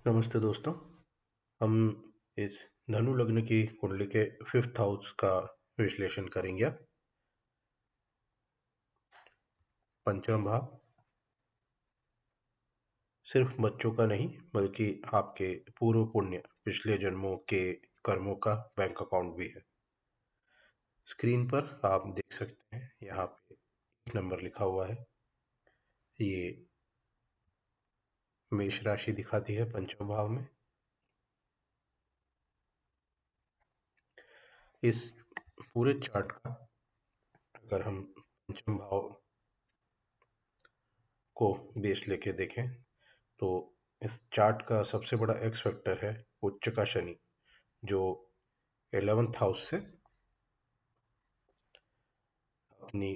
नमस्ते दोस्तों। हम इस धनु लग्न की कुंडली के 5th हाउस का विश्लेषण करेंगे अब। पंचम भाव सिर्फ बच्चों का नहीं बल्कि आपके पूर्व पुण्य पिछले जन्मों के कर्मों का बैंक अकाउंट भी है। स्क्रीन पर आप देख सकते हैं, यहाँ पे एक नंबर लिखा हुआ है। ये मेष राशि दिखाती है पंचम भाव में। इस पूरे चार्ट का अगर हम पंचम भाव को बेस लेके देखें तो इस चार्ट का सबसे बड़ा एक्स फैक्टर है उच्च का शनि, जो 11th हाउस से अपनी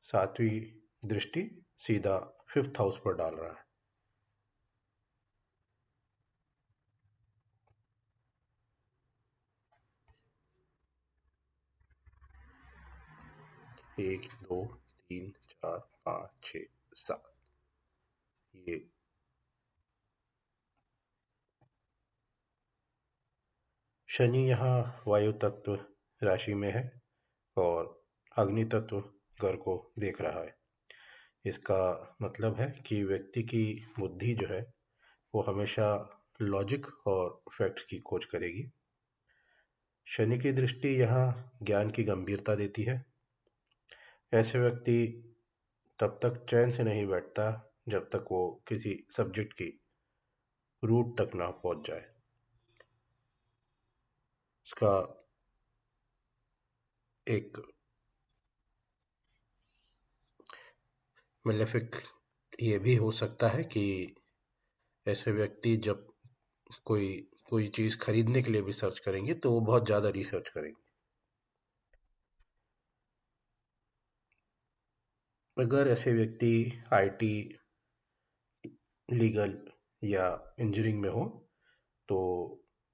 7वीं दृष्टि सीधा 5th हाउस पर डाल रहा है। एक, दो, तीन, चार, पाँच, छ, सात। ये शनि यहाँ वायु तत्व राशि में है और अग्नि तत्व घर को देख रहा है। इसका मतलब है कि व्यक्ति की बुद्धि जो है वो हमेशा लॉजिक और फैक्ट्स की खोज करेगी। शनि की दृष्टि यहाँ ज्ञान की गंभीरता देती है। ऐसे व्यक्ति तब तक चैन से नहीं बैठता जब तक वो किसी सब्जेक्ट की रूट तक ना पहुंच जाए। इसका एक मेलेफिक ये भी हो सकता है कि ऐसे व्यक्ति जब कोई कोई चीज़ खरीदने के लिए भी सर्च करेंगे तो वो बहुत ज़्यादा रिसर्च करेंगे। अगर ऐसे व्यक्ति आईटी, लीगल या इंजीनियरिंग में हो तो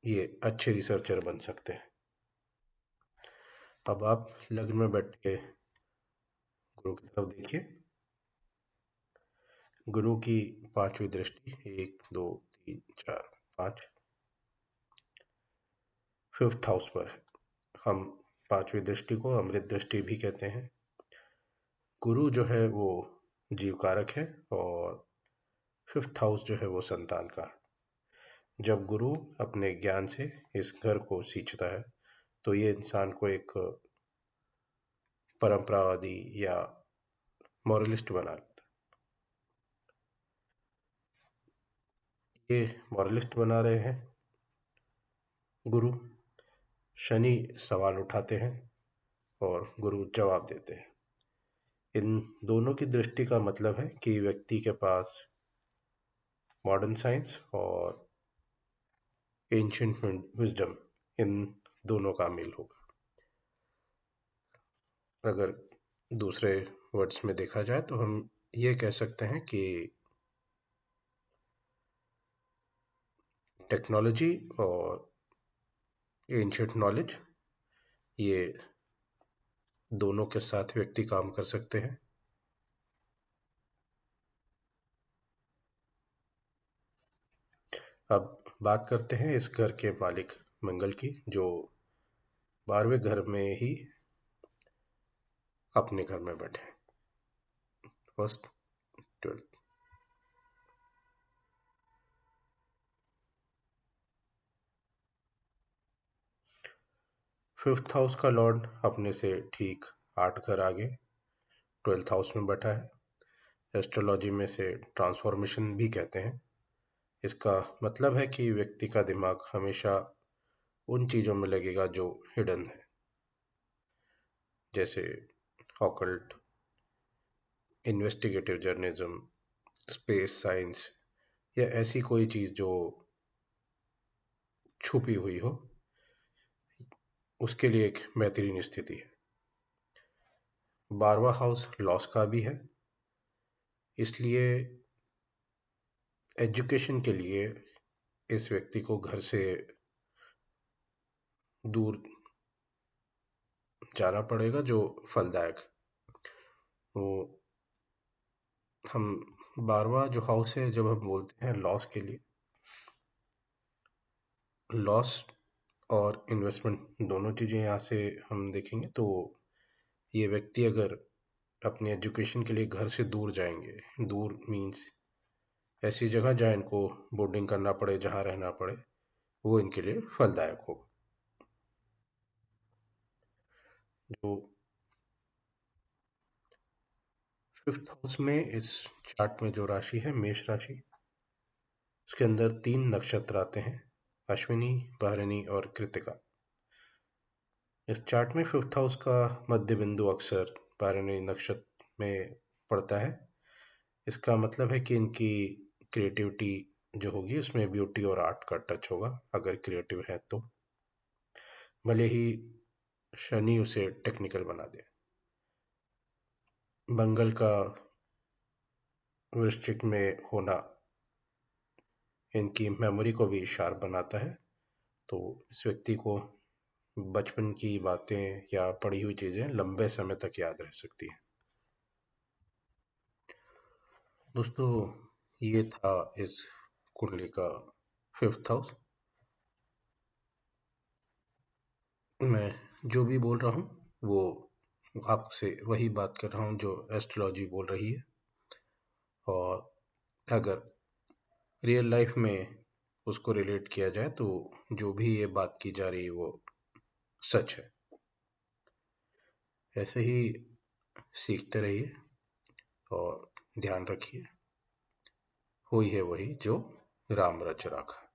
ये अच्छे रिसर्चर बन सकते हैं। अब आप लग्न में बैठ के गुरु की तरफ देखिए। गुरु की 5वीं दृष्टि, एक, दो, तीन, चार, पाँच, 5th हाउस पर है। हम 5वीं दृष्टि को अमृत दृष्टि भी कहते हैं। गुरु जो है वो जीव कारक है और 5th हाउस जो है वो संतान का। जब गुरु अपने ज्ञान से इस घर को सींचता है तो ये इंसान को एक परंपरावादी या मॉरलिस्ट बना देता है। ये मॉरलिस्ट बना रहे हैं गुरु। शनि सवाल उठाते हैं और गुरु जवाब देते हैं। इन दोनों की दृष्टि का मतलब है कि व्यक्ति के पास मॉडर्न साइंस और एंशिएंट विजडम, इन दोनों का मेल होगा। अगर दूसरे वर्ड्स में देखा जाए तो हम ये कह सकते हैं कि टेक्नोलॉजी और एंशिएंट नॉलेज, ये दोनों के साथ व्यक्ति काम कर सकते हैं। अब बात करते हैं इस घर के मालिक मंगल की, जो 12वें घर में ही अपने घर में बैठे हैं, फर्स्ट 12th। 5th हाउस का लॉर्ड अपने से ठीक 8 घर आगे 12th हाउस में बैठा है। एस्ट्रोलॉजी में से ट्रांसफॉर्मेशन भी कहते हैं। इसका मतलब है कि व्यक्ति का दिमाग हमेशा उन चीज़ों में लगेगा जो हिडन है, जैसे occult, investigative journalism, space science या ऐसी कोई चीज़ जो छुपी हुई हो, उसके लिए एक बेहतरीन स्थिति है। 12वां हाउस लॉस का भी है, इसलिए एजुकेशन के लिए इस व्यक्ति को घर से दूर जाना पड़ेगा, जो फलदायक। वो हम 12वां जो हाउस है, जब हम बोलते हैं लॉस के लिए, लॉस और इन्वेस्टमेंट दोनों चीज़ें यहाँ से हम देखेंगे तो ये व्यक्ति अगर अपने एजुकेशन के लिए घर से दूर जाएंगे, दूर मीन्स ऐसी जगह जहाँ इनको बोर्डिंग करना पड़े, जहाँ रहना पड़े, वो इनके लिए फलदायक होगा। जो फिफ्थ हाउस में इस चार्ट में जो राशि है मेष राशि, उसके अंदर 3 नक्षत्र आते हैं, अश्विनी, भरणी और कृतिका। इस चार्ट में फिफ्थ हाउस का मध्य बिंदु अक्सर भरणी नक्षत्र में पड़ता है। इसका मतलब है कि इनकी क्रिएटिविटी जो होगी उसमें ब्यूटी और आर्ट का टच होगा, अगर क्रिएटिव है तो, भले ही शनि उसे टेक्निकल बना दे। मंगल का वृश्चिक में होना इनकी मेमोरी को भी शार्प बनाता है, तो इस व्यक्ति को बचपन की बातें या पढ़ी हुई चीज़ें लंबे समय तक याद रह सकती हैं। दोस्तों, ये था इस कुंडली का फिफ्थ हाउस। मैं जो भी बोल रहा हूँ वो आपसे वही बात कर रहा हूँ जो एस्ट्रोलॉजी बोल रही है, और अगर रियल लाइफ में उसको रिलेट किया जाए तो जो भी ये बात की जा रही है वो सच है। ऐसे ही सीखते रहिए और ध्यान रखिए, हुई है वही जो राम रच राखा।